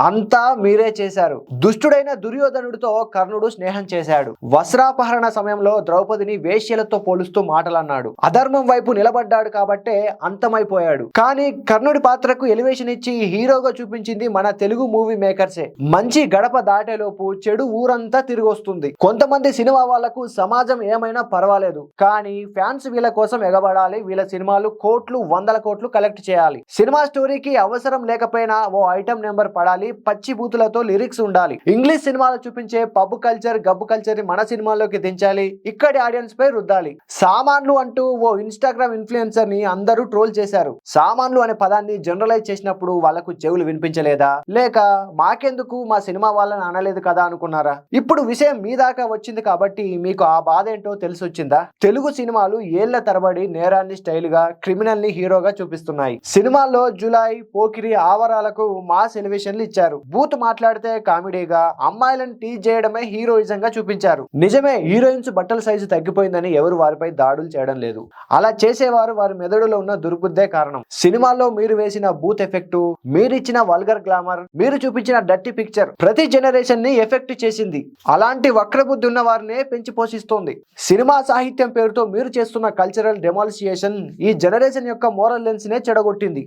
అంతా మీరే చేశారు. దుష్టుడైన దుర్యోధనుడితో కర్ణుడు స్నేహం చేశాడు. వస్త్రాపహరణ సమయంలో ద్రౌపదిని వేశ్యలతో పోలుస్తూ మాటలన్నాడు. అధర్మం వైపు నిలబడ్డాడు కాబట్టే అంతమైపోయాడు. కానీ కర్ణుడి పాత్రకు ఎలివేషన్ ఇచ్చి హీరోగా చూపించింది మన తెలుగు మూవీ మేకర్సే. మంచి గడప దాటేలోపు చెడు ఊరంతా తిరిగి వస్తుంది. కొంతమంది సినిమా వాళ్లకు సమాజం ఏమైనా పర్వాలేదు, కానీ ఫ్యాన్స్ వీళ్ళ కోసం ఎగబడాలి. వీళ్ళ సినిమాలు కోట్లు, వందల కోట్లు కలెక్ట్ చేయాలి. సినిమా స్టోరీకి అవసరం లేకపోయినా ఓ ఐటమ్ నెంబర్ పడాలి. పచ్చి బూతులతో లిరిక్స్ ఉండాలి. ఇంగ్లీష్ సినిమాలు చూపించే పబ్ కల్చర్, గబ్బు కల్చర్ ని మన సినిమాల్లోకి దించాలి. ఇక్కడి ఆడియన్స్ పై రుద్దాలి. సామాన్లు అంటూ ఓ ఇన్స్టాగ్రామ్ ఇన్ఫ్లుయెన్సర్ ని అందరూ ట్రోల్ చేశారు. సామాన్లు అనే పదాన్ని జనరలైజ్ చేసినప్పుడు వాళ్ళకు చెవులు వినిపించలేదా, లేక మాకెందుకు మా సినిమా వాళ్ళని అనలేదు కదా అనుకున్నారా? ఇప్పుడు విషయం మీ దాకా వచ్చింది కాబట్టి మీకు ఆ బాధ ఏంటో తెలిసి వచ్చిందా? తెలుగు సినిమాలు ఏళ్ల తరబడి నేరాన్ని స్టైల్ గా, క్రిమినల్ ని హీరోగా చూపిస్తున్నాయి. సినిమాల్లో జులై, పోకిరి, ఆవరాలకు మాస్ ఎలివేషన్లు ఇచ్చారు. బూత్ మాట్లాడితే కామెడీగా, అమ్మాయిలను టీజ్ చేయడమే హీరోయిజం గా చూపించారు. నిజమే, హీరోయిన్స్ బట్టల సైజు తగ్గిపోయిందని ఎవరు వారిపై దాడులు చేయడం లేదు. అలా చేసేవారు వారి మెదడులో ఉన్న దుర్బుద్ధే కారణం. సినిమాల్లో మీరు వేసిన బూత్ ఎఫెక్ట్, మీరిచ్చిన వల్గర్ గ్లామర్, మీరు చూపించిన డర్టీ పిక్చర్ ప్రతి జనరేషన్ ని ఎఫెక్ట్ చేసింది. అలాంటి వక్రబుద్ధి ఉన్న వారినే పెంచి పోషిస్తోంది. సినిమా సాహిత్యం పేరుతో మీరు చేస్తున్న కల్చరల్ డెమాలిసియేషన్ ఈ జనరేషన్ యొక్క మోరల్ లెన్స్ నే చెడగొట్టింది.